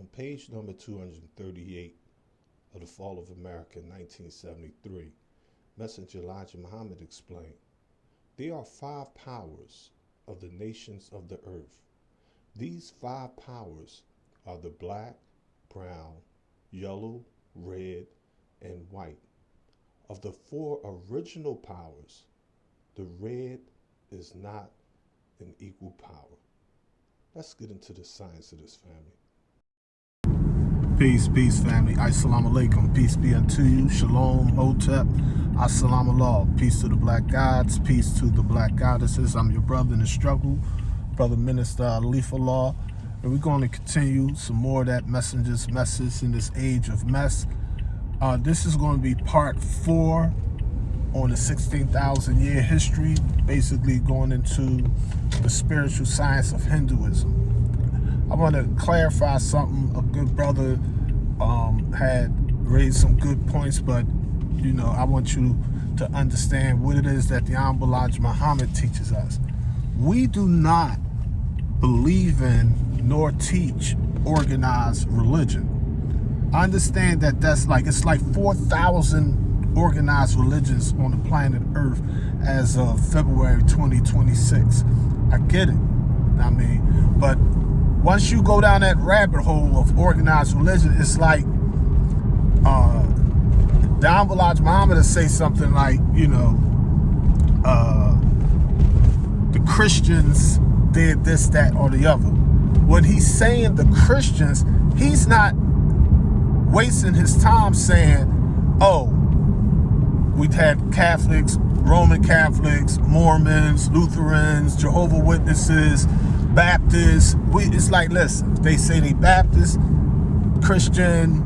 page number 238 of The Fall of America in 1973, Messenger Elijah Muhammad explained, "There are 5 powers of the nations of the earth. These 5 powers are the black, brown, yellow, red, and white. Of the 4 original powers, the red is not an equal power." Let's get into the science of this, family. Peace, peace, family. Assalamu alaikum. Peace be unto you. Shalom, Hotep. Assalamu Allah. Peace to the black gods. Peace to the black goddesses. I'm your brother in the struggle, Brother Minister Alif Allah. And we're going to continue some more of that messenger's message in this age of mess. This is going to be part 4 on the 16,000 year history, basically going into the spiritual science of Hinduism. I want to clarify something. A good brother had raised some good points, but I want you to understand what it is that the Honorable Elijah Muhammad teaches us. We do not believe in nor teach organized religion. I understand that it's like 4,000 organized religions on the planet Earth as of February 2026. I get it. But once you go down that rabbit hole of organized religion, it's like the Honorable Elijah Muhammad will say something like, the Christians did this, that, or the other. When he's saying the Christians, he's not wasting his time saying, oh, we've had Catholics, Roman Catholics, Mormons, Lutherans, Jehovah's Witnesses, Baptists. It's like, listen, they say they Baptist, Christian,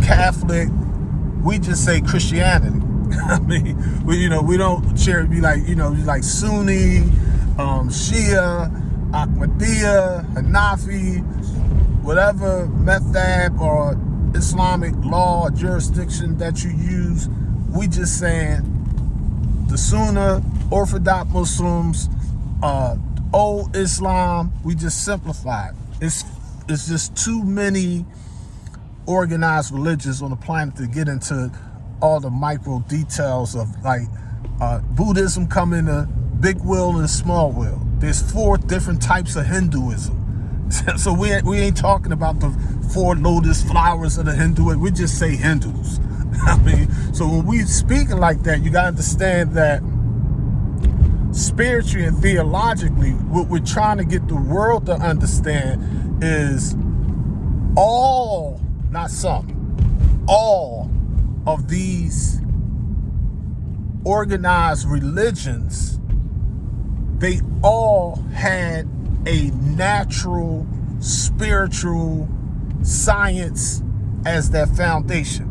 Catholic. We just say Christianity. we don't share. Be like, like Sunni, Shia, Ahmadiyya, Hanafi, whatever method or Islamic law or jurisdiction that you use. We just saying the Sunni, Orthodox Muslims, old Islam. We just simplify it. It's just too many organized religions on the planet to get into all the micro details of Buddhism come in a big wheel and a small wheel. There's 4 different types of Hinduism. So we ain't talking about the 4 lotus flowers of the Hindu. We just say Hindus. So when we speaking like that, you gotta understand that spiritually and theologically, what we're trying to get the world to understand is all, not some, all of these organized religions, they all had a natural spiritual science as their foundation.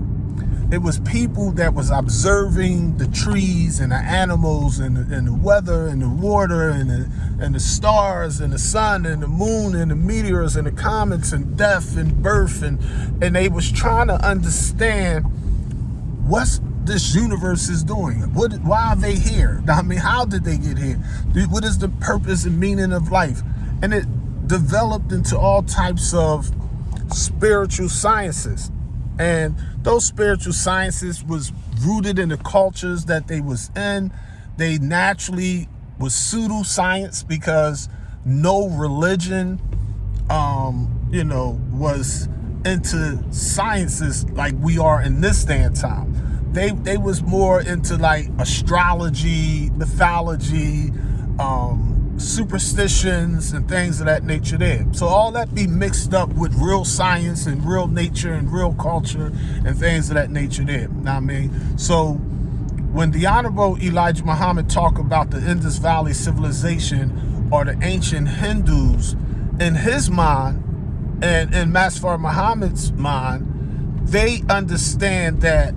It was people that was observing the trees and the animals and the weather and the water and the stars and the sun and the moon and the meteors and the comets and death and birth, and they was trying to understand what's this universe is doing. Why are they here? How did they get here? What is the purpose and meaning of life? And it developed into all types of spiritual sciences. And those spiritual sciences was rooted in the cultures that they was in. They naturally was pseudoscience because no religion, was into sciences like we are in this day and time. They was more into like astrology, mythology, superstitions and things of that nature there. So all that be mixed up with real science and real nature and real culture and things of that nature there. So when the Honorable Elijah Muhammad talk about the Indus Valley civilization or the ancient Hindus, in his mind and in Masfar Muhammad's mind, they understand that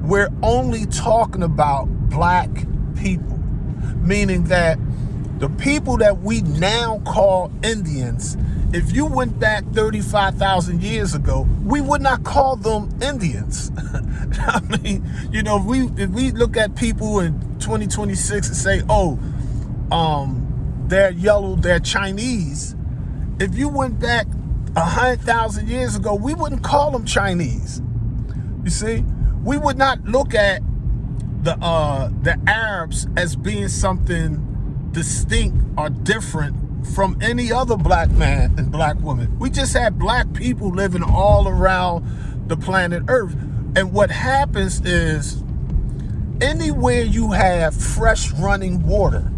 we're only talking about black people. Meaning that the people that we now call Indians, if you went back 35,000 years ago, we would not call them Indians. If we look at people in 2026 and say, oh, they're yellow, they're Chinese. If you went back 100,000 years ago, we wouldn't call them Chinese. You see, we would not look at the Arabs as being something distinct or different from any other black man and black woman. We just had black people living all around the planet Earth. And what happens is, anywhere you have fresh running water,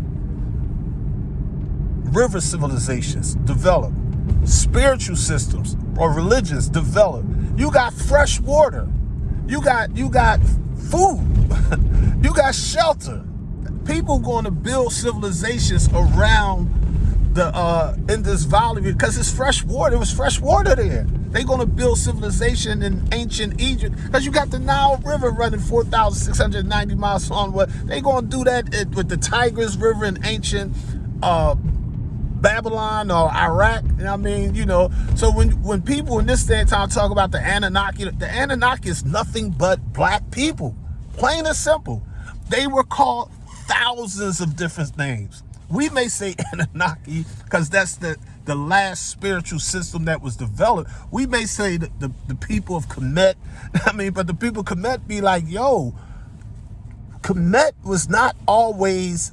river civilizations develop, spiritual systems or religions develop. You got fresh water, you got food, you got shelter. People going to build civilizations around the in this valley because it's fresh water. It was fresh water there. They're going to build civilization in ancient Egypt because you got the Nile River running 4,690 miles on. What they going to do that with the Tigris River in ancient Babylon or Iraq? You know what I mean? You know, so when people in this day and time talk about the Anunnaki is nothing but black people, plain and simple. They were called thousands of different names. We may say Anunnaki because that's the last spiritual system that was developed. We may say the people of Kemet. I mean, but the people of Kemet be like, yo, Kemet was not always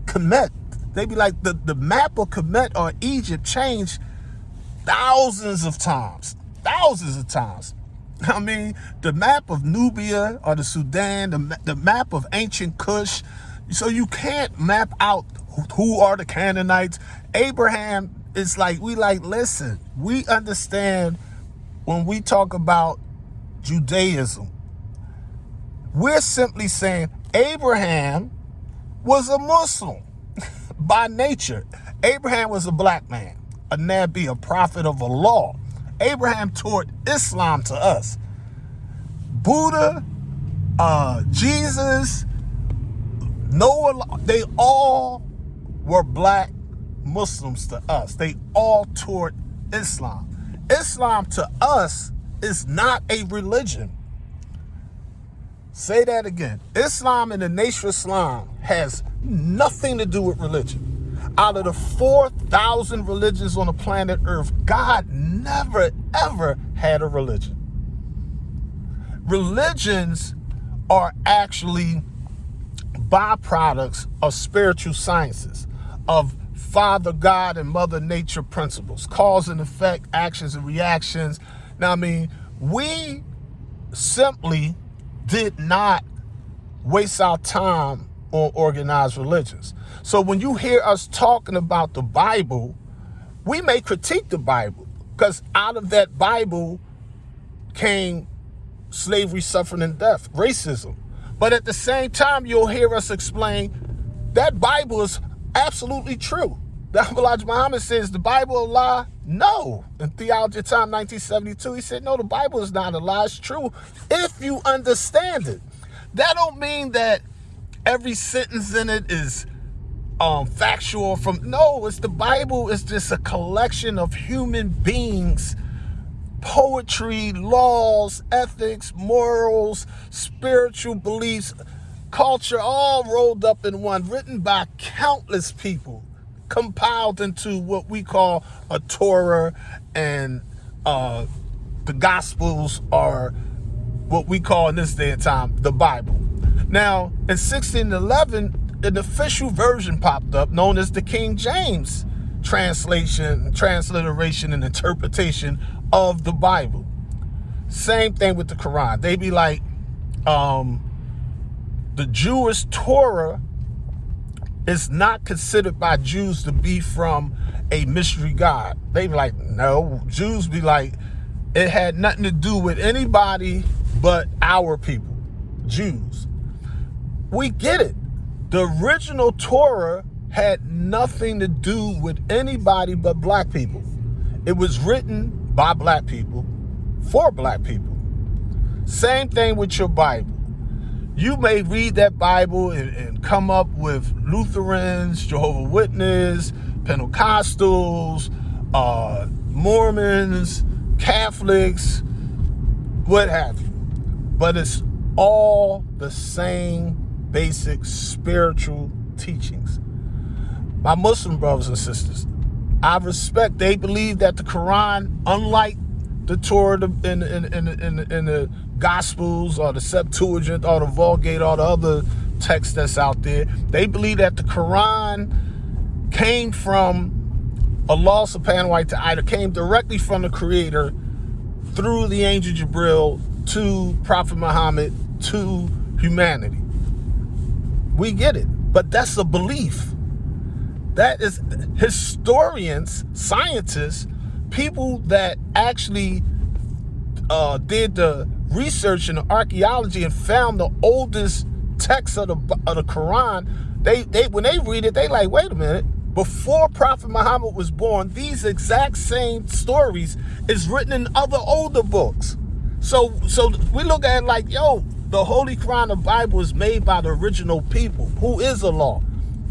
Kemet. They be like, the map of Kemet or Egypt changed thousands of times. I mean, the map of Nubia or the Sudan, the map of ancient Kush. So you can't map out who are the Canaanites. Abraham is like, listen, we understand when we talk about Judaism, we're simply saying Abraham was a Muslim by nature. Abraham was a black man, a Nabi, a prophet of Allah. Abraham taught Islam to us. Buddha, Jesus, Noah, they all were black Muslims to us. They all taught Islam. Islam to us is not a religion. Say that again. Islam and the Nation of Islam has nothing to do with religion. Out of the 4,000 religions on the planet Earth, God never, ever had a religion. Religions are actually byproducts of spiritual sciences, of Father God and Mother Nature principles, cause and effect, actions and reactions. Now, I mean, we simply did not waste our time on organized religions. So when you hear us talking about the Bible, we may critique the Bible because out of that Bible came slavery, suffering, and death, racism. But at the same time, you'll hear us explain that Bible is absolutely true. The Elijah Muhammad says the Bible a lie? No. In Theology of Time 1972, he said, no, the Bible is not a lie. It's true if you understand it. That don't mean that every sentence in it is factual no, it's the Bible is just a collection of human beings, poetry, laws, ethics, morals, spiritual beliefs, culture, all rolled up in one, written by countless people, compiled into what we call a Torah, and the Gospels are what we call in this day and time the Bible. Now, in 1611, an official version popped up known as the King James transliteration, and interpretation of the Bible. Same thing with the Quran. They be like, the Jewish Torah is not considered by Jews to be from a mystery God. They be like, no. Jews be like, it had nothing to do with anybody but our people, Jews. We get it. The original Torah had nothing to do with anybody but black people. It was written by black people for black people. Same thing with your Bible. You may read that Bible and come up with Lutherans, Jehovah's Witnesses, Pentecostals, Mormons, Catholics, what have you. But it's all the same basic spiritual teachings. My Muslim brothers and sisters, I respect. They believe that the Quran, unlike the Torah in the Gospels or the Septuagint or the Vulgate or the other texts that's out there, they believe that the Quran came from Allah subhanahu wa ta'ala, came directly from the Creator through the angel Jibril to Prophet Muhammad to humanity. We get it, but that's a belief. That is historians, scientists, people that actually did the research in the archaeology and found the oldest text of the Quran. They when they read it, they like, wait a minute. Before Prophet Muhammad was born, these exact same stories is written in other older books. So we look at it like, yo, the Holy Quran, the Bible, is made by the original people. Who is Allah?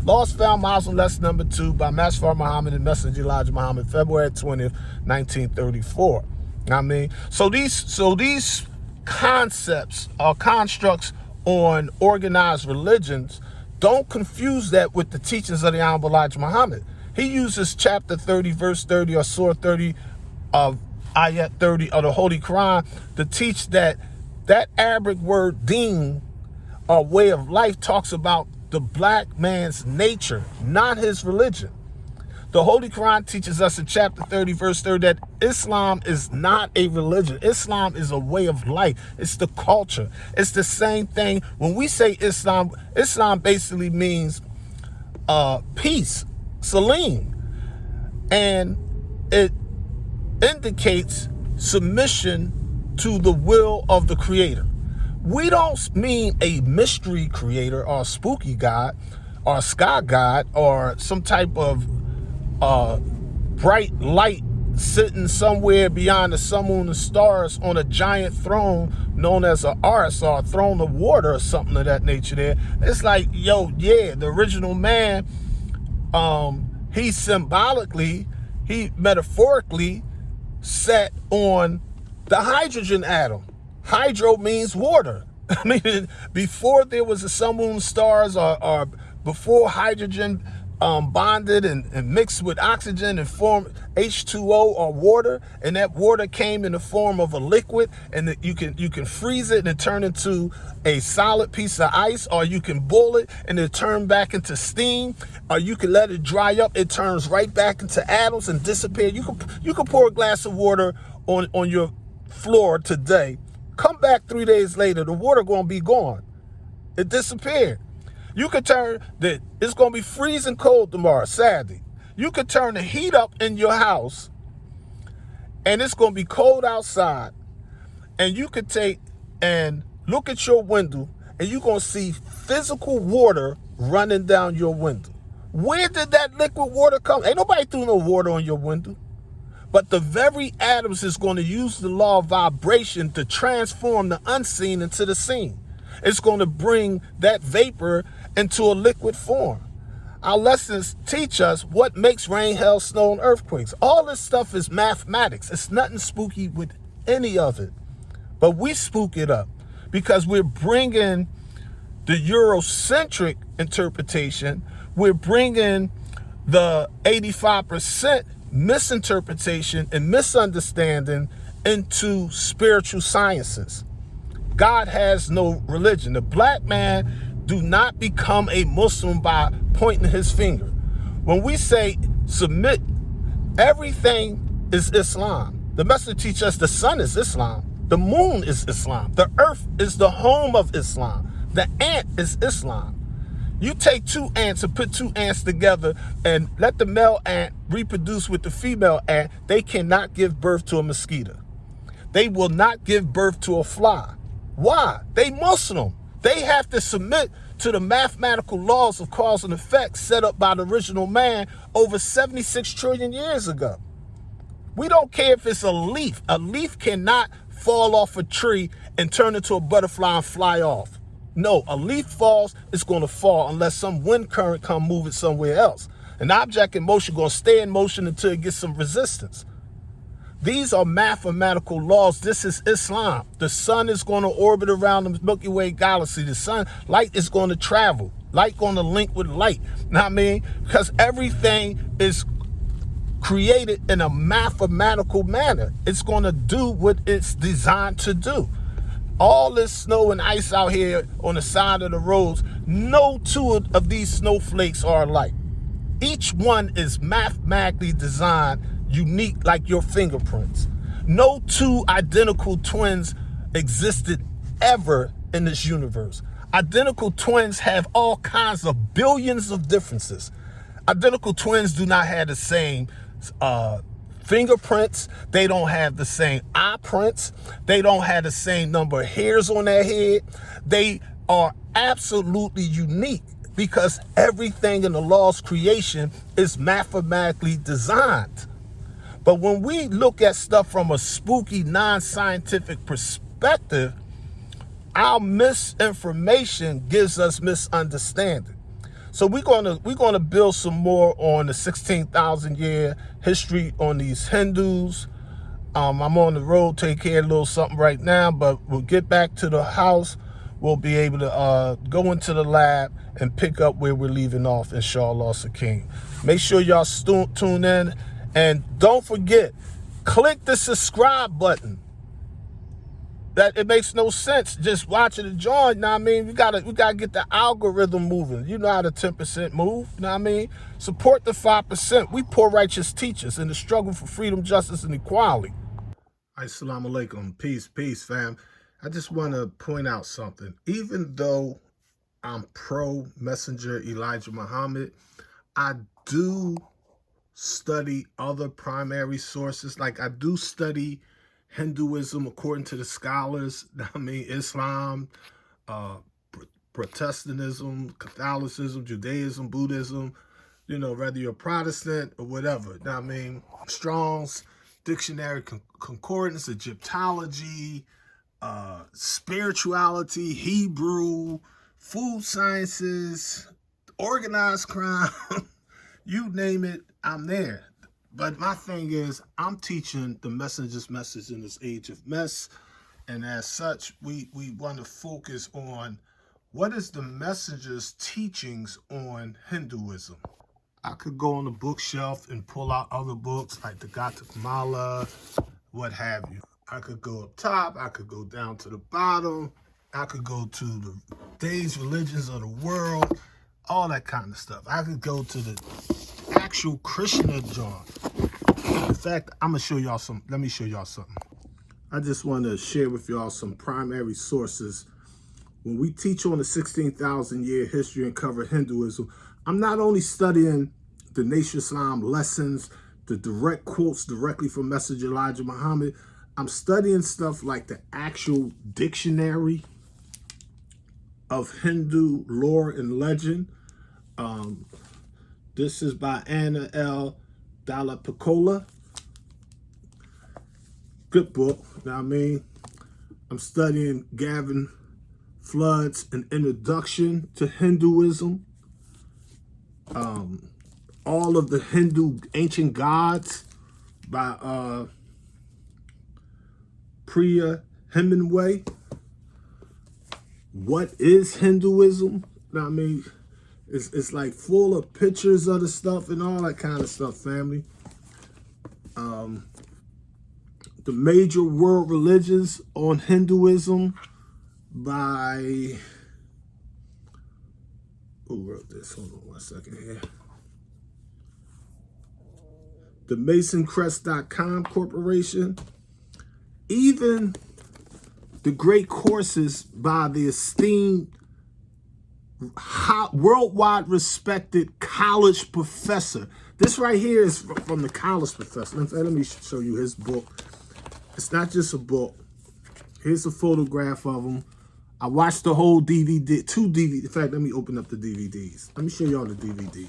Lost Found Muslim Lesson number 2 by Master Muhammad and Messenger Elijah Muhammad, February 20th, 1934. I mean, so these concepts or constructs on organized religions, don't confuse that with the teachings of the Honorable Elijah Muhammad. He uses chapter 30, verse 30, or surah 30 of ayat 30 of the Holy Quran to teach that Arabic word deen, or way of life, talks about the black man's nature, not his religion. The Holy Quran teaches us in chapter 30, verse 30, that Islam is not a religion. Islam is a way of life. It's the culture. It's the same thing. When we say Islam, Islam basically means peace, salim. And it indicates submission to the will of the Creator. We don't mean a mystery creator or a spooky god or a sky god or some type of bright light sitting somewhere beyond the sun, moon, and stars on a giant throne known as an arse or a throne of water or something of that nature there. It's like, yo, yeah, the original man, he metaphorically sat on the hydrogen atom. Hydro means water. I mean, before there was the sun, moon, stars, or before hydrogen bonded and mixed with oxygen and formed H2O or water, and that water came in the form of a liquid, and you can freeze it and it turn into a solid piece of ice, or you can boil it and it turn back into steam, or you can let it dry up, it turns right back into atoms and disappear. You can pour a glass of water on your floor today. Come back 3 days later, the water gonna be gone. It disappeared. You could it's gonna be freezing cold tomorrow, Saturday. You could turn the heat up in your house and it's gonna be cold outside. And you could take and look at your window and you're gonna see physical water running down your window. Where did that liquid water come? Ain't nobody threw no water on your window. But the very atoms is going to use the law of vibration to transform the unseen into the seen. It's going to bring that vapor into a liquid form. Our lessons teach us what makes rain, hail, snow, and earthquakes. All this stuff is mathematics. It's nothing spooky with any of it. But we spook it up because we're bringing the Eurocentric interpretation. We're bringing the 85% misinterpretation and misunderstanding into spiritual sciences. God has no religion. The black man do not become a Muslim by pointing his finger. When we say submit, everything is Islam. The message teaches us the sun is Islam. The moon is Islam. The earth is the home of Islam. The ant is Islam. You take 2 ants and put 2 ants together and let the male ant reproduce with the female ant, they cannot give birth to a mosquito. They will not give birth to a fly. Why? They Muslim. They have to submit to the mathematical laws of cause and effect set up by the original man over 76 trillion years ago. We don't care if it's a leaf. A leaf cannot fall off a tree and turn into a butterfly and fly off. No, a leaf falls, it's going to fall unless some wind current come move it somewhere else. An object in motion going to stay in motion until it gets some resistance. These are mathematical laws. This is Islam. The sun is going to orbit around the Milky Way galaxy. The sun, light is going to travel. Light going to link with light. Know what I mean? Because everything is created in a mathematical manner. It's going to do what it's designed to do. All this snow and ice out here on the side of the roads, no two of these snowflakes are alike. Each one is mathematically designed, unique like your fingerprints. No two identical twins existed ever in this universe. Identical twins have all kinds of billions of differences. Identical twins do not have the same fingerprints. They don't have the same eye prints. They don't have the same number of hairs on their head. They are absolutely unique because everything in the law's creation is mathematically designed. But when we look at stuff from a spooky, non-scientific perspective, our misinformation gives us misunderstanding. So we're gonna build some more on the 16,000 year history on these Hindus. I'm on the road, take care of a little something right now, but we'll get back to the house. We'll be able to go into the lab and pick up where we're leaving off, inshallah Sakin. Make sure y'all tune in, and don't forget, click the subscribe button. That it makes no sense just watching the joint. Know what I mean? We gotta get the algorithm moving. You know how the 10% move. Know what I mean? Support the 5%. We poor righteous teachers in the struggle for freedom, justice, and equality. Assalamu alaikum. Peace, fam. I just want to point out something. Even though I'm pro Messenger Elijah Muhammad, I do study other primary sources. Like I do study Hinduism according to the scholars. I mean, Islam, Protestantism, Catholicism, Judaism, Buddhism, you know, whether you're a Protestant or whatever. I mean, Strong's Dictionary, Concordance, Egyptology, spirituality, Hebrew, food sciences, organized crime, you name it, I'm there. But my thing is, I'm teaching the messenger's message in this age of mess. And as such, we want to focus on what is the messenger's teachings on Hinduism. I could go on the bookshelf and pull out other books like the Gautamala, what have you. I could go up top, I could go down to the bottom, I could go to the days, religions of the world, all that kind of stuff. I could go to the actual Krishna John. In fact, I'm gonna show y'all some. Let me show y'all something. I just want to share with y'all some primary sources. When we teach on the 16,000 year history and cover Hinduism, I'm not only studying the Nation Islam lessons, the direct quotes directly from Messenger Elijah Muhammad. I'm studying stuff like the actual dictionary of Hindu lore and legend. This is by Anna L. Dalla-Piccola. Good book. You know what I mean? I'm studying Gavin Flood's An Introduction to Hinduism. All of the Hindu ancient gods by Priya Hemingway. What is Hinduism? You know what I mean? It's like full of pictures of the stuff and all that kind of stuff, family. The Major World Religions on Hinduism by, who wrote this? Hold on one second here. The MasonCrest.com Corporation. Even the great courses by the esteemed, worldwide respected college professor. This right here is from the college professor. Let me show you his book. It's not just a book. Here's a photograph of him. I watched the whole DVD, 2 DVDs. In fact, let me open up the DVDs. Let me show y'all the DVDs.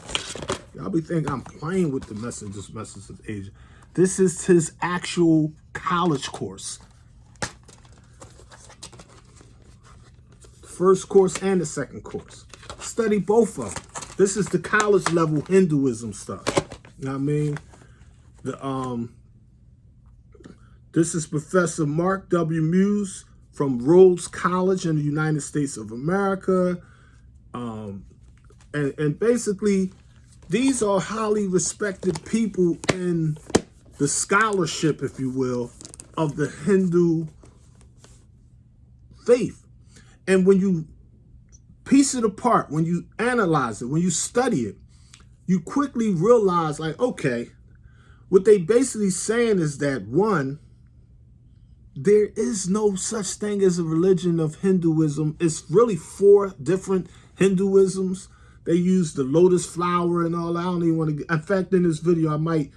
Y'all be thinking I'm playing with the messenger's message of age. This is his actual college course. The first course and the second course. Study both of them. This is the college level Hinduism stuff. You know what I mean? This is Professor Mark W. Muse from Rhodes College in the United States of America. And basically, These are highly respected people in the scholarship, if you will, of the Hindu faith. And when you piece it apart, when you analyze it, when you study it, you quickly realize, like, okay, what they basically saying is that, one, there is no such thing as a religion of Hinduism. It's really 4 different Hinduisms. They use the lotus flower and all that. I don't even want to. In fact, in this video, I might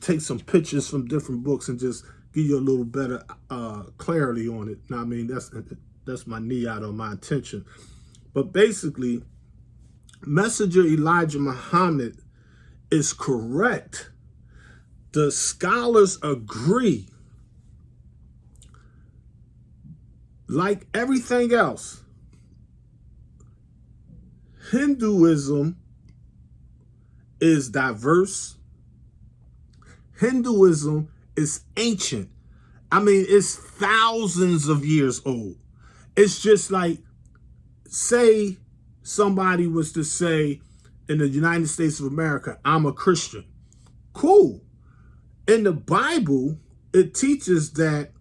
take some pictures from different books and just give you a little better clarity on it. Now, I mean, that's my niyat or my intention. But basically, Messenger Elijah Muhammad is correct. The scholars agree. Like everything else, Hinduism is diverse. Hinduism is ancient. I mean, it's thousands of years old. It's just like, say somebody was to say in the United States of America, I'm a Christian. Cool. In the Bible, it teaches that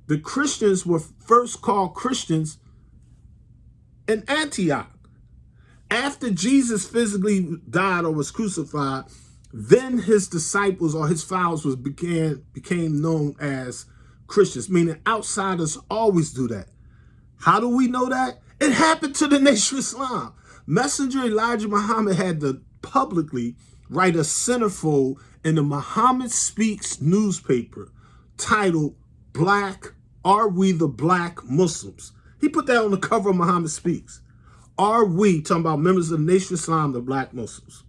the Christians were first called Christians in Antioch. After Jesus physically died or was crucified, then his disciples or his followers became known as Christians, meaning outsiders always do that. How do we know that? It happened to the Nation of Islam. Messenger Elijah Muhammad had to publicly write a centerfold in the Muhammad Speaks newspaper titled Are We the Black Muslims? He put that on the cover of Muhammad Speaks. Are we, talking about members of the Nation of Islam, the black Muslims?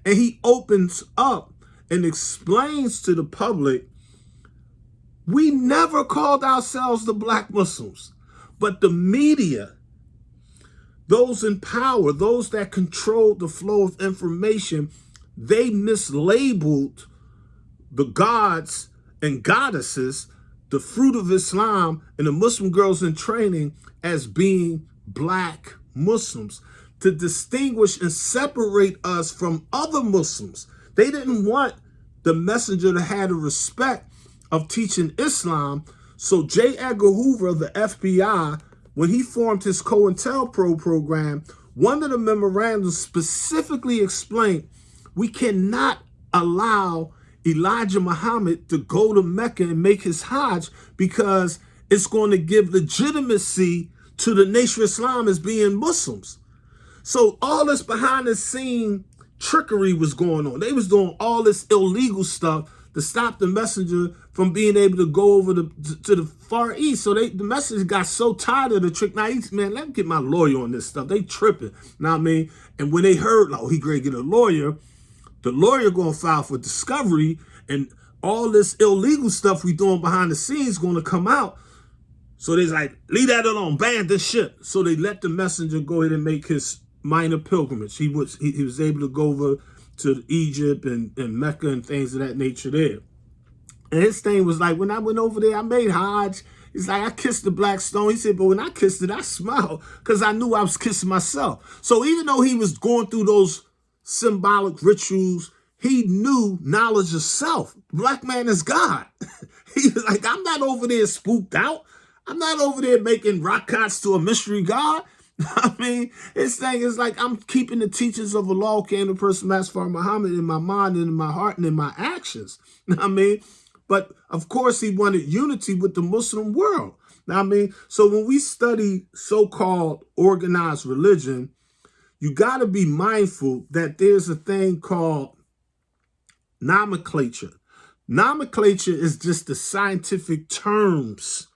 And he opens up and explains to the public, we never called ourselves the black Muslims, but the media, those in power, those that control the flow of information, they mislabeled the gods and goddesses, the fruit of Islam, and the Muslim girls in training as being black Muslims to distinguish and separate us from other Muslims. They didn't want the messenger to have the respect of teaching Islam. So J. Edgar Hoover of the FBI, when he formed his COINTELPRO program, one of the memorandums specifically explained, we cannot allow Elijah Muhammad to go to Mecca and make his Hajj because it's going to give legitimacy to the Nation of Islam as being Muslims. So all this behind the scene trickery was going on. They was doing all this illegal stuff to stop the messenger from being able to go over to the Far East. So the messenger got so tired of the trick. Now, man, let me get my lawyer on this stuff. They tripping. Know what I mean? And when they heard, like, oh, he great get a lawyer, the lawyer going to file for discovery, and all this illegal stuff we doing behind the scenes going to come out. So they's like, leave that alone, ban this shit. So they let the messenger go ahead and make his minor pilgrimage. He was able to go over to Egypt and Mecca and things of that nature there. And his thing was like, when I went over there, I made Hajj. He's like, I kissed the black stone. He said, but when I kissed it, I smiled because I knew I was kissing myself. So even though he was going through those symbolic rituals, he knew knowledge of self. The black man is God. He was like, I'm not over there spooked out. I'm not over there making rakats to a mystery God. I mean, his thing is like, I'm keeping the teachings of Allah, came the person Master Muhammad in my mind and in my heart and in my actions. I mean, but of course he wanted unity with the Muslim world. I mean, so when we study so-called organized religion, you got to be mindful that there's a thing called nomenclature. Nomenclature is just the scientific terms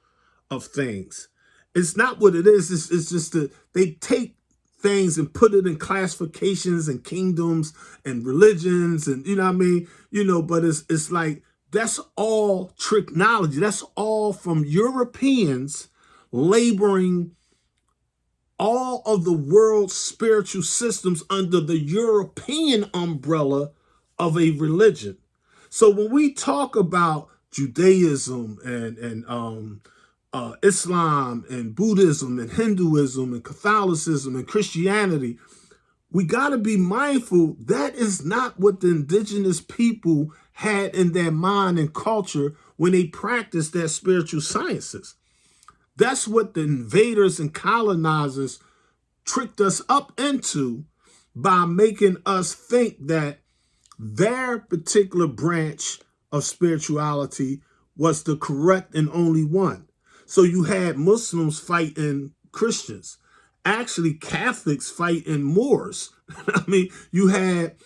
of things. It's not what it is. It's just that they take things and put it in classifications and kingdoms and religions and, you know what I mean? You know, but it's like, that's all technology. That's all from Europeans laboring all of the world's spiritual systems under the European umbrella of a religion. So when we talk about Judaism and Islam and Buddhism and Hinduism and Catholicism and Christianity, we got to be mindful that is not what the indigenous people had in their mind and culture when they practiced their spiritual sciences. That's what the invaders and colonizers tricked us up into by making us think that their particular branch of spirituality was the correct and only one. So you had Muslims fighting Christians, actually Catholics fighting Moors. I mean, you had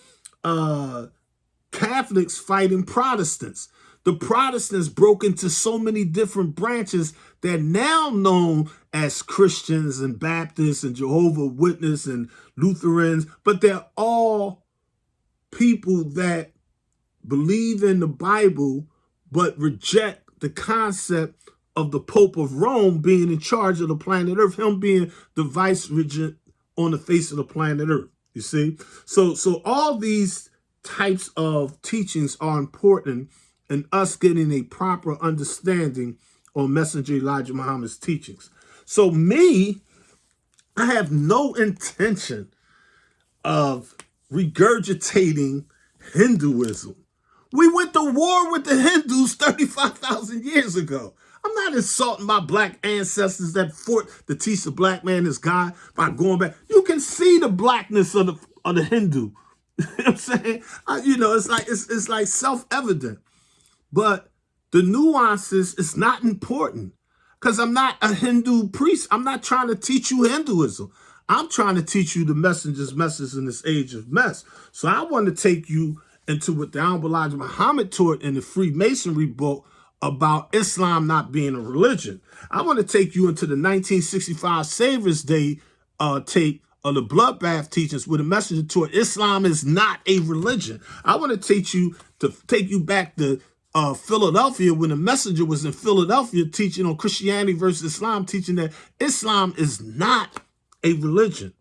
Catholics fighting Protestants. The Protestants broke into so many different branches. They're now known as Christians and Baptists and Jehovah's Witnesses and Lutherans, but they're all people that believe in the Bible but reject the concept of the Pope of Rome being in charge of the planet Earth, him being the vice regent on the face of the planet Earth. You see? So all these types of teachings are important in us getting a proper understanding on Messenger Elijah Muhammad's teachings. So me, I have no intention of regurgitating Hinduism. We went to war with the Hindus 35,000 years ago. I'm not insulting my black ancestors that fought to teach the black man is God by going back. You can see the blackness of the Hindu. You know what I'm saying? It's like self-evident. But the nuances is not important because I'm not a Hindu priest. I'm not trying to teach you Hinduism. I'm trying to teach you the messenger's message in this age of mess. So I want to take you into what the Honorable Elijah Muhammad taught in the Freemasonry book about Islam not being a religion. I want to take you into the 1965 Savior's Day tape of the bloodbath teachings where the messenger taught Islam is not a religion. I want to take you back to Philadelphia when the messenger was in Philadelphia teaching on Christianity versus Islam, teaching that Islam is not a religion.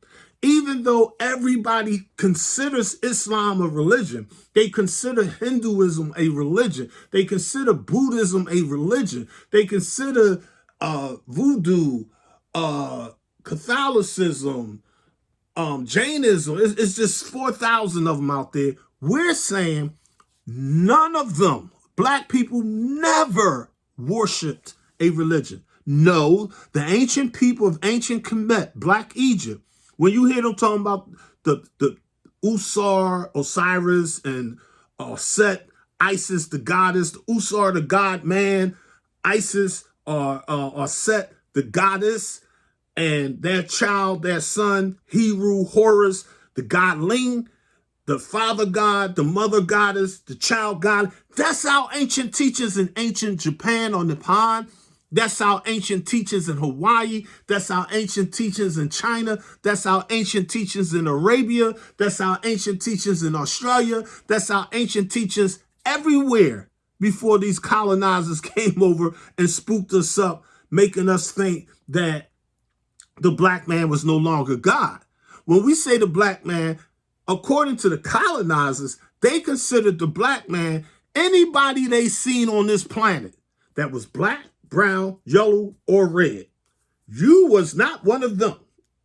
Even though everybody considers Islam a religion, they consider Hinduism a religion. They consider Buddhism a religion. They consider voodoo, Catholicism, Jainism. It's just 4,000 of them out there. We're saying none of them, black people never worshipped a religion. No, the ancient people of ancient Kemet, Black Egypt, when you hear them talking about the Usar, Osiris, and Set, Isis, the goddess, the Usar, the god man, Isis, or Set, the goddess, and their child, their son, Heru, Horus, the god Ling, the father god, the mother goddess, the child god. That's our ancient teachers in ancient Japan or Nippon. That's our ancient teachings in Hawaii. That's our ancient teachings in China. That's our ancient teachings in Arabia. That's our ancient teachings in Australia. That's our ancient teachings everywhere before these colonizers came over and spooked us up, making us think that the black man was no longer God. When we say the black man, according to the colonizers, they considered the black man anybody they seen on this planet that was black, brown, yellow, or red. You was not one of them.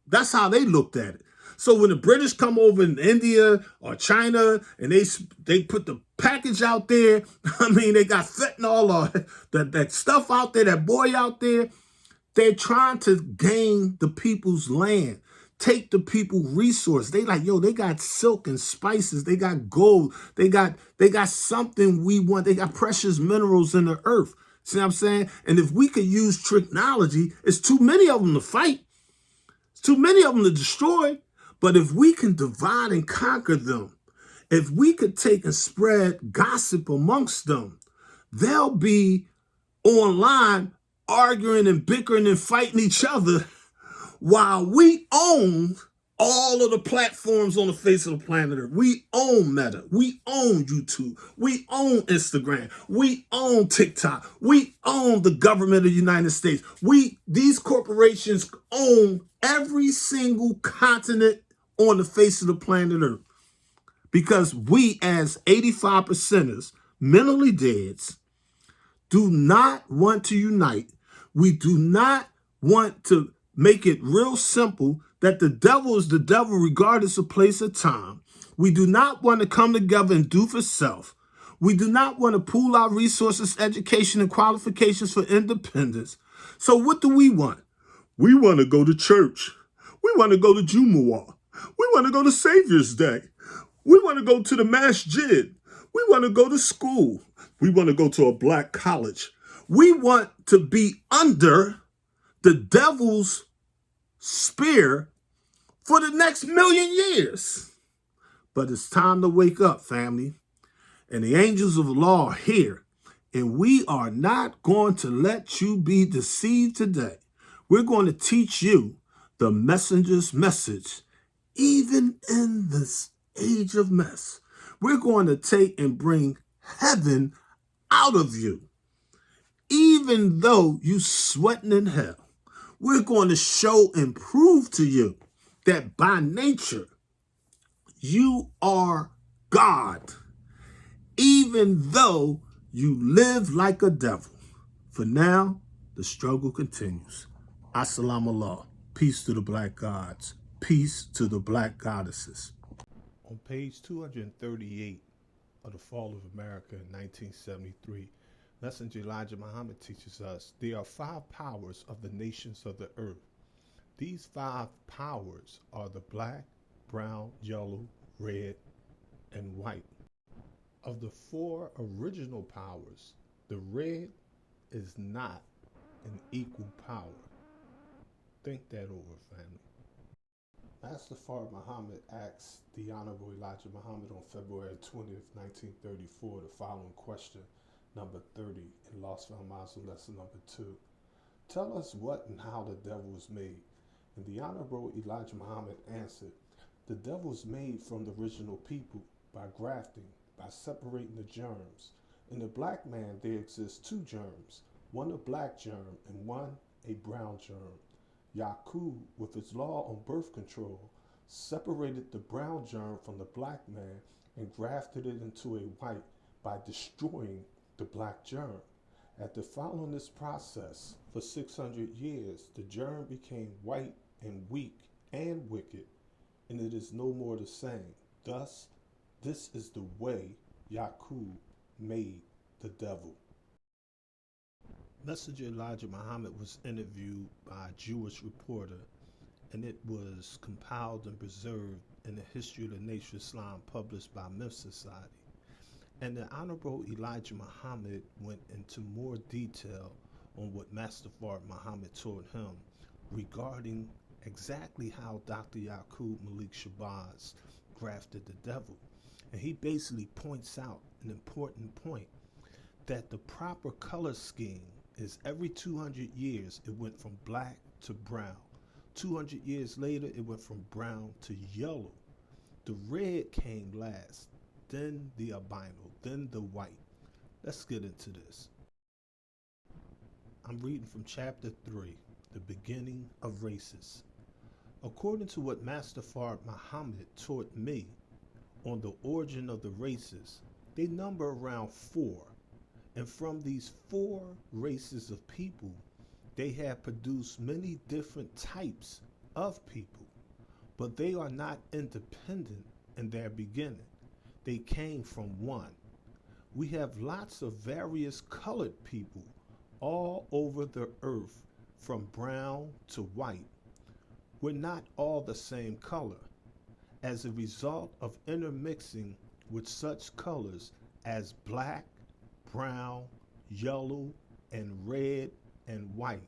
That's how they looked at it. So when the British come over in India or China and they put the package out there, I mean, they got fentanyl or that stuff out there, that boy out there, they're trying to gain the people's land, take the people resource. They like, yo, they got silk and spices. They got gold. They got something we want. They got precious minerals in the earth. See what I'm saying? And if we could use technology, it's too many of them to fight. It's too many of them to destroy. But if we can divide and conquer them, if we could take and spread gossip amongst them, they'll be online arguing and bickering and fighting each other while we own all of the platforms on the face of the planet Earth. We own Meta. We own YouTube. We own Instagram. We own TikTok. We own the government of the United States. These corporations own every single continent on the face of the planet Earth. Because we, as 85%ers, mentally deads, do not want to unite. We do not want to make it real simple that the devil is the devil regardless of place or time. We do not want to come together and do for self. We do not want to pool our resources, education, and qualifications for independence. So what do we want? We want to go to church. We want to go to Jumu'ah. We want to go to Savior's Day. We want to go to the masjid. We want to go to school. We want to go to a black college. We want to be under the devil's spear for the next million years. But it's time to wake up, family. And the angels of the law are here. And we are not going to let you be deceived today. We're going to teach you the messenger's message, even in this age of mess. We're going to take and bring heaven out of you, even though you sweating in hell. We're going to show and prove to you that by nature, you are God, even though you live like a devil. For now, the struggle continues. Assalamu alaikum. Peace to the black gods. Peace to the black goddesses. On page 238 of The Fall of America in 1973, Messenger Elijah Muhammad teaches us there are 5 powers of the nations of the earth. These 5 powers are the black, brown, yellow, red, and white. Of the 4 original powers, the red is not an equal power. Think that over, family. Master Fard Muhammad asked the Honorable Elijah Muhammad on February 20th, 1934, the following question, number 30, in Lost Found Muslim lesson number 2. Tell us what and how the devil was made. And the Honorable Elijah Muhammad answered, the devil was made from the original people by grafting, by separating the germs. In the black man, there exist 2 germs, one a black germ and one a brown germ. Yaqub, with his law on birth control, separated the brown germ from the black man and grafted it into a white by destroying the black germ. After following this process for 600 years, the germ became white and weak and wicked, and it is no more the same. Thus, this is the way Yaqub made the devil. Messenger Elijah Muhammad was interviewed by a Jewish reporter, and it was compiled and preserved in the History of the Nation Islam published by Myth Society. And the Honorable Elijah Muhammad went into more detail on what Master Fard Muhammad taught him regarding exactly how Dr. Yaqub Malik Shabazz grafted the devil. And he basically points out an important point, that the proper color scheme is every 200 years it went from black to brown. 200 years later it went from brown to yellow. The red came last, then the albino, then the white. Let's get into this. I'm reading from chapter 3, the beginning of races. According to what Master Fard Muhammad taught me on the origin of the races, they number around 4. And from these 4 races of people, they have produced many different types of people, but they are not independent in their beginning. They came from one. We have lots of various colored people all over the earth, from brown to white. We're not all the same color. As a result of intermixing with such colors as black, brown, yellow, and red and white.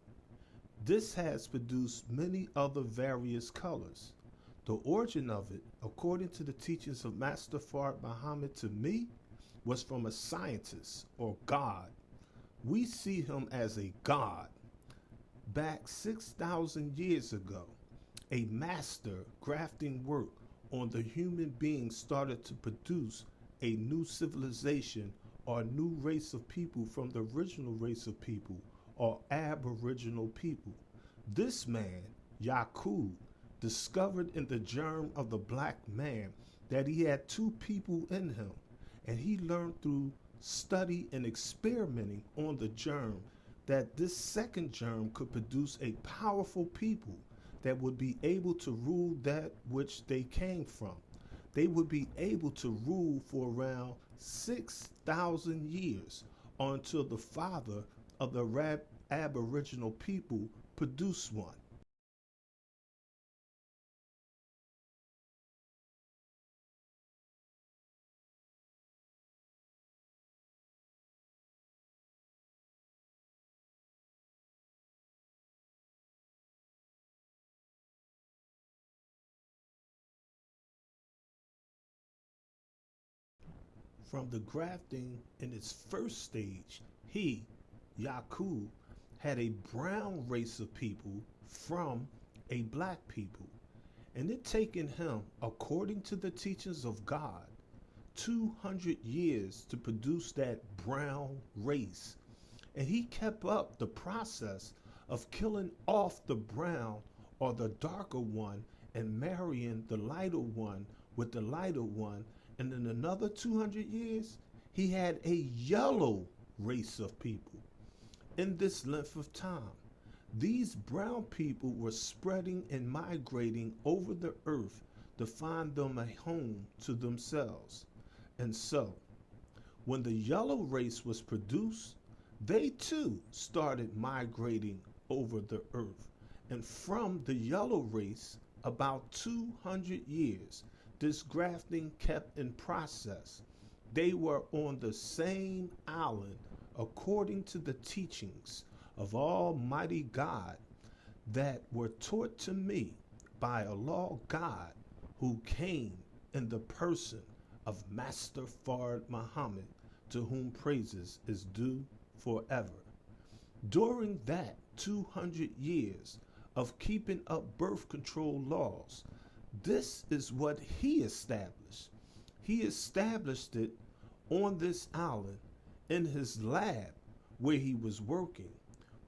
This has produced many other various colors. The origin of it, according to the teachings of Master Fard Muhammad to me, was from a scientist or God. We see him as a God. Back 6,000 years ago, a master grafting work on the human being started to produce a new civilization or new race of people from the original race of people or aboriginal people. This man, Yaqub, discovered in the germ of the black man that he had 2 people in him, and he learned through study and experimenting on the germ that this second germ could produce a powerful people that would be able to rule that which they came from. They would be able to rule for around 6,000 years until the father of the Aboriginal people produced one. From the grafting in its first stage, he, Yakub, had a brown race of people from a black people. And it taken him, according to the teachings of God, 200 years to produce that brown race. And he kept up the process of killing off the brown or the darker one and marrying the lighter one with the lighter one. And in another 200 years, he had a yellow race of people. In this length of time, these brown people were spreading and migrating over the earth to find them a home to themselves. And so, when the yellow race was produced, they too started migrating over the earth. And from the yellow race, about 200 years, this grafting kept in process. They were on the same island according to the teachings of Almighty God that were taught to me by Allah God, who came in the person of Master Fard Muhammad, to whom praises is due forever. During that 200 years of keeping up birth control laws, this is what he established. He established it on this island in his lab where he was working.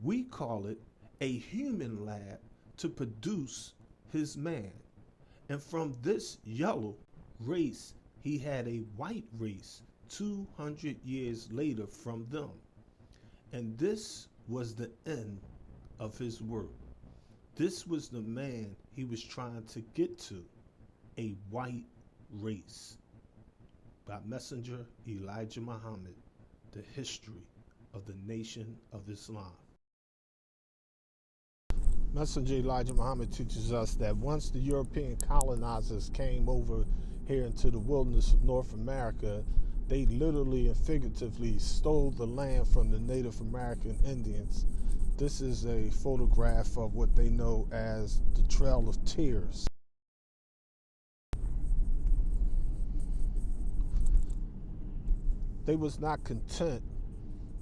We call it a human lab to produce his man. And from this yellow race, he had a white race 200 years later from them. And this was the end of his work. This was the man he was trying to get to, a white race. By Messenger Elijah Muhammad, the history of the Nation of Islam. Messenger Elijah Muhammad teaches us that once the European colonizers came over here into the wilderness of North America, they literally and figuratively stole the land from the Native American Indians. This is a photograph of what they know as the Trail of Tears. They was not content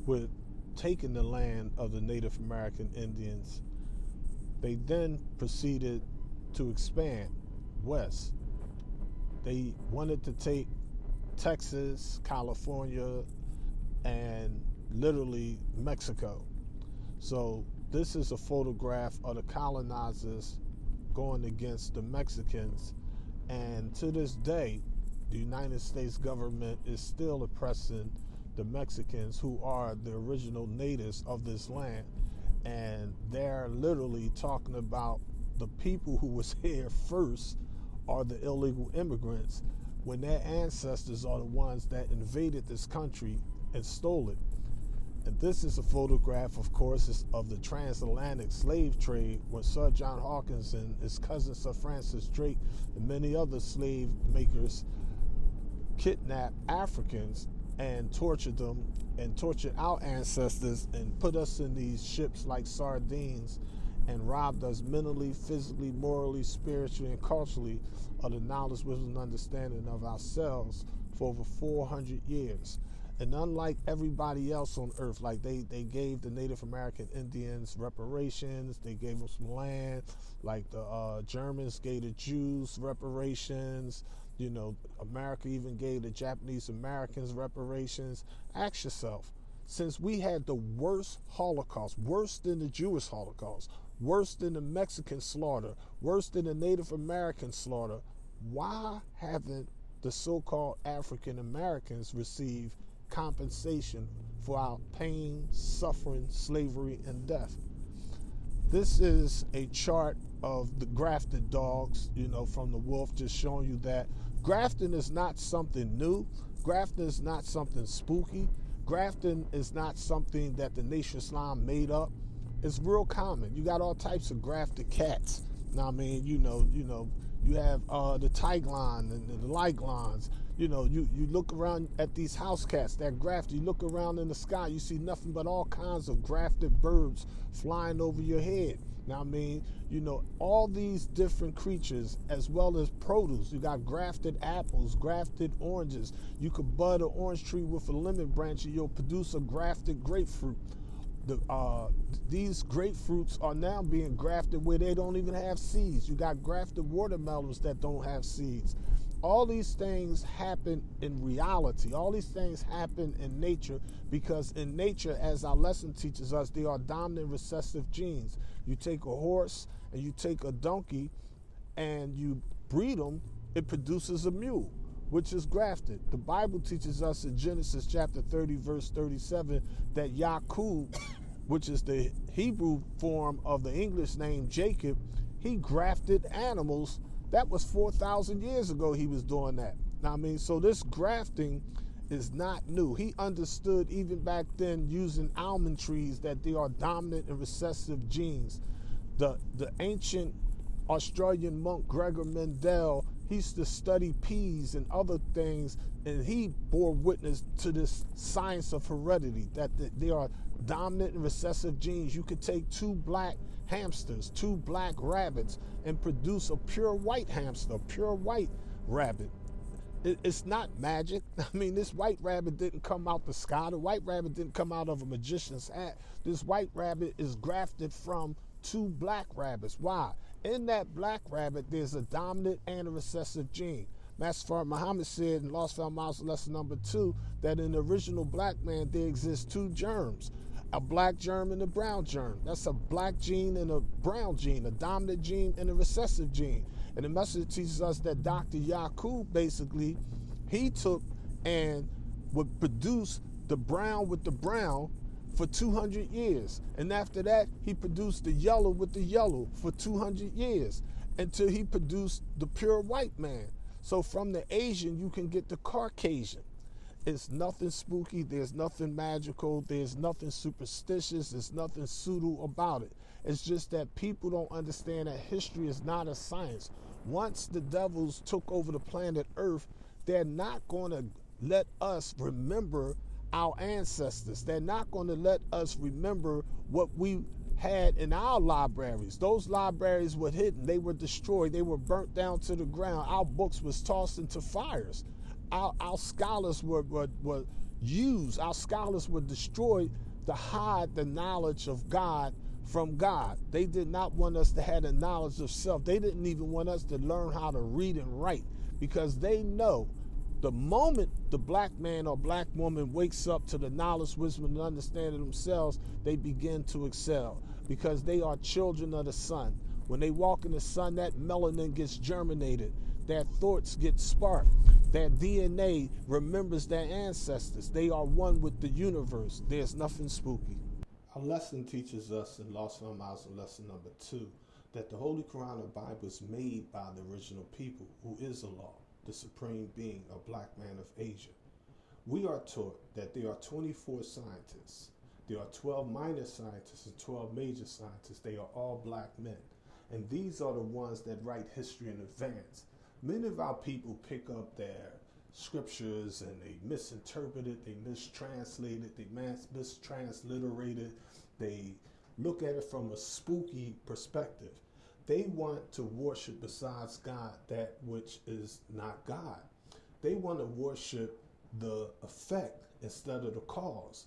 with taking the land of the Native American Indians. They then proceeded to expand west. They wanted to take Texas, California, and literally Mexico. So this is a photograph of the colonizers going against the Mexicans. And to this day, the United States government is still oppressing the Mexicans, who are the original natives of this land. And they're literally talking about the people who was here first are the illegal immigrants, when their ancestors are the ones that invaded this country and stole it. And this is a photograph, of course, of the transatlantic slave trade, when Sir John Hawkins and his cousin Sir Francis Drake and many other slave makers kidnapped Africans and tortured them and tortured our ancestors and put us in these ships like sardines and robbed us mentally, physically, morally, spiritually, and culturally of the knowledge, wisdom, and understanding of ourselves for over 400 years. And unlike everybody else on earth, like they gave the Native American Indians reparations, they gave them some land, like the Germans gave the Jews reparations, you know, America even gave the Japanese Americans reparations. Ask yourself, since we had the worst Holocaust, worse than the Jewish Holocaust, worse than the Mexican slaughter, worse than the Native American slaughter, why haven't the so-called African Americans received compensation for our pain, suffering, slavery, and death. This is a chart of the grafted dogs, from the wolf, just showing you that grafting is not something new. Grafting is not something spooky. Grafting is not something that the Nation of Islam made up. It's real common. You got all types of grafted cats. Now, I mean, you have the Tiglon and the Liglons. You look around at these house cats that graft. You look around in the sky, you see nothing but all kinds of grafted birds flying over your head. Now, I mean, all these different creatures, as well as produce. You got grafted apples, grafted oranges. You could bud an orange tree with a lemon branch and you'll produce a grafted grapefruit. These grapefruits are now being grafted where they don't even have seeds. You got grafted watermelons that don't have seeds. All these things happen in reality. All these things happen in nature because in nature, as our lesson teaches us, they are dominant recessive genes. You take a horse and you take a donkey and you breed them, it produces a mule, which is grafted. The Bible teaches us in Genesis chapter 30, verse 37, that Yaqub, which is the Hebrew form of the English name Jacob, he grafted animals. That was 4,000 years ago he was doing that. Now, I mean, so this grafting is not new. He understood even back then using almond trees that they are dominant and recessive genes. The ancient Australian monk Gregor Mendel, he used to study peas and other things, and he bore witness to this science of heredity, that they are dominant and recessive genes. You could take two black hamsters, two black rabbits, and produce a pure white hamster, a pure white rabbit. It's not magic. I mean, this white rabbit didn't come out the sky. The white rabbit didn't come out of a magician's hat. This white rabbit is grafted from two black rabbits. Why? In that black rabbit, there's a dominant and a recessive gene. Master Muhammad said in Lost Found Miles lesson number 2 that in the original black man, there exist two germs, a black germ and a brown germ. That's a black gene and a brown gene, a dominant gene and a recessive gene. And the message teaches us that Dr. Yaqub, basically, he took and would produce the brown with the brown for 200 years. And after that, he produced the yellow with the yellow for 200 years until he produced the pure white man. So from the Asian, you can get the Caucasian. It's nothing spooky. There's nothing magical. There's nothing superstitious. There's nothing pseudo about it. It's just that people don't understand that history is not a science. Once the devils took over the planet Earth, they're not going to let us remember our ancestors. They're not going to let us remember what we had in our libraries. Those libraries were hidden. They were destroyed. They were burnt down to the ground. Our books was tossed into fires. Our scholars were used. Our scholars were destroyed to hide the knowledge of God from God. They did not want us to have the knowledge of self. They didn't even want us to learn how to read and write, because they know the moment the black man or black woman wakes up to the knowledge, wisdom, and understanding of themselves, they begin to excel, because they are children of the sun. When they walk in the sun, that melanin gets germinated, their thoughts get sparked, their DNA remembers their ancestors. They are one with the universe. There's nothing spooky. Our lesson teaches us in Lost Found Miles in lesson number 2 that the Holy Quran or Bible is made by the original people, who is Allah, the supreme being, a black man of Asia. We are taught that there are 24 scientists. There are 12 minor scientists and 12 major scientists. They are all black men. And these are the ones that write history in advance. Many of our people pick up their scriptures and they misinterpret it, they mistranslate it, they mistransliterate it, they look at it from a spooky perspective. They want to worship besides God that which is not God. They want to worship the effect instead of the cause.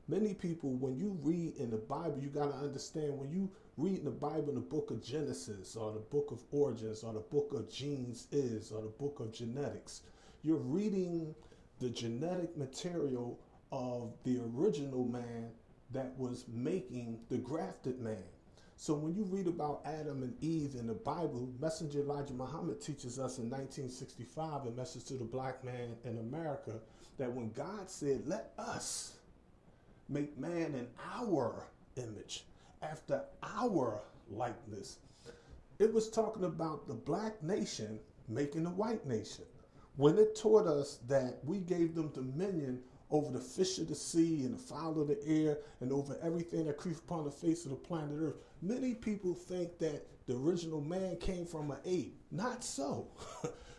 Many people, when you read in the Bible, you got to understand, when you read in the Bible, in the book of Genesis or the book of Origins or the book of Genes or the book of Genetics, you're reading the genetic material of the original man that was making the grafted man. So when you read about Adam and Eve in the Bible, Messenger Elijah Muhammad teaches us in 1965, A Message to the Black Man in America, that when God said, let us make man in our image, after our likeness, it was talking about the black nation making the white nation. When it taught us that we gave them dominion over the fish of the sea and the fowl of the air and over everything that creeps upon the face of the planet Earth, many people think that the original man came from an ape. Not so.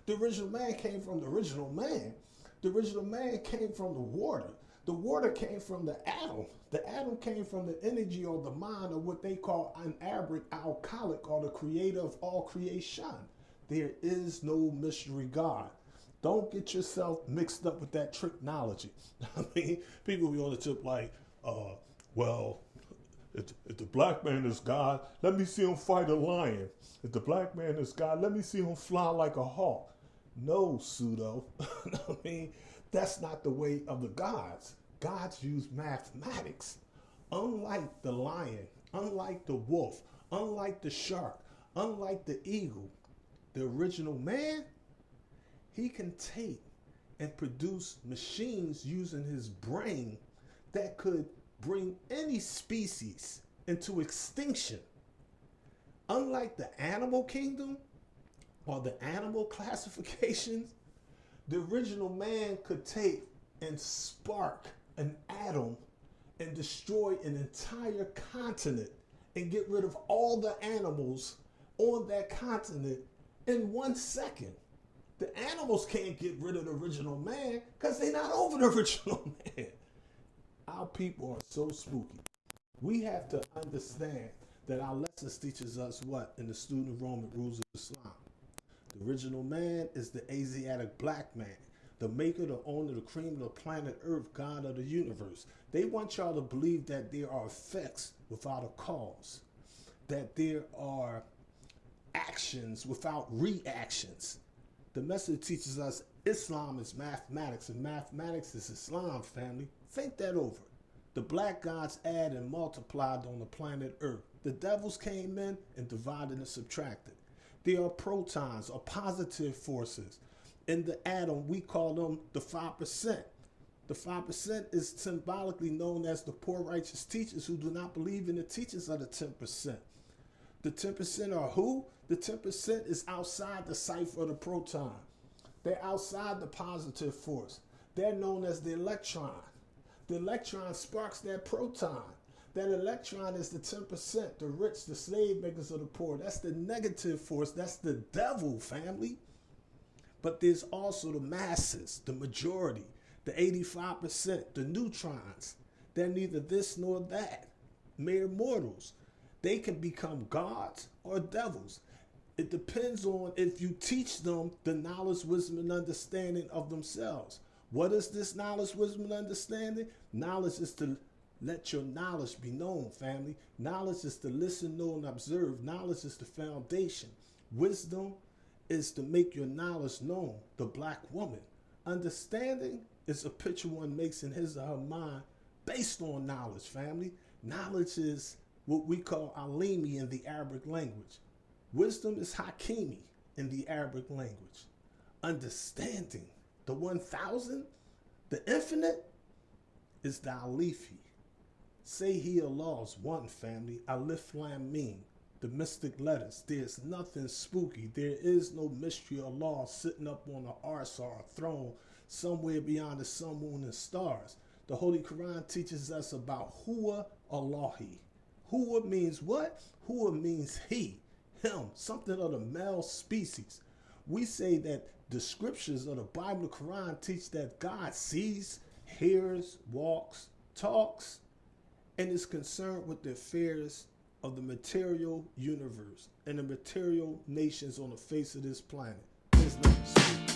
The original man came from the original man. The original man came from the water. The water came from the atom. The atom came from the energy or the mind of what they call in Arabic al-Khaliq, or the creator of all creation. There is no mystery God. Don't get yourself mixed up with that tricknology. I mean, people be on the tip like, well, if the black man is God, let me see him fight a lion. If the black man is God, let me see him fly like a hawk. No, pseudo. I mean, that's not the way of the gods. Gods use mathematics. Unlike the lion, unlike the wolf, unlike the shark, unlike the eagle, the original man, he can take and produce machines using his brain that could bring any species into extinction. Unlike the animal kingdom or the animal classifications, the original man could take and spark an atom and destroy an entire continent and get rid of all the animals on that continent in 1 second. The animals can't get rid of the original man because they're not over the original man. Our people are so spooky. We have to understand that our lessons teaches us what in the student of Roman rules of Islam. The original man is the Asiatic black man, the maker, the owner, the cream of the planet Earth, God of the universe. They want y'all to believe that there are effects without a cause, that there are actions without reactions. The message teaches us Islam is mathematics, and mathematics is Islam, family. Think that over. The black gods add and multiplied on the planet Earth. The devils came in and divided and subtracted. There are protons, or positive forces. In the atom, we call them the 5%. The 5% is symbolically known as the poor righteous teachers who do not believe in the teachings of the 10%. The 10% are who? The 10% is outside the cipher of the proton. They're outside the positive force. They're known as the electron. The electron sparks that proton. That electron is the 10%, the rich, the slave makers of the poor. That's the negative force. That's the devil, family. But there's also the masses, the majority, the 85%, the neutrons. They're neither this nor that. Mere mortals. They can become gods or devils. It depends on if you teach them the knowledge, wisdom, and understanding of themselves. What is this knowledge, wisdom, and understanding? Knowledge is to let your knowledge be known, family. Knowledge is to listen, know, and observe. Knowledge is the foundation. Wisdom is to make your knowledge known, the black woman. Understanding is a picture one makes in his or her mind based on knowledge, family. Knowledge is what we call alimi in the Arabic language. Wisdom is hakimi in the Arabic language. Understanding, the 1000, the infinite, is the alifi. Say he Allah's one, family. Alif Lam Mim. The mystic letters. There's nothing spooky. There is no mystery of Allah sitting up on an arse or a throne somewhere beyond the sun, moon, and stars. The Holy Quran teaches us about Huwa Allahi. Huwa means what? Huwa means he, him, something of the male species. We say that the scriptures of the Bible, the Quran, teach that God sees, hears, walks, talks, and is concerned with the affairs of the material universe and the material nations on the face of this planet. There's nothing spooky.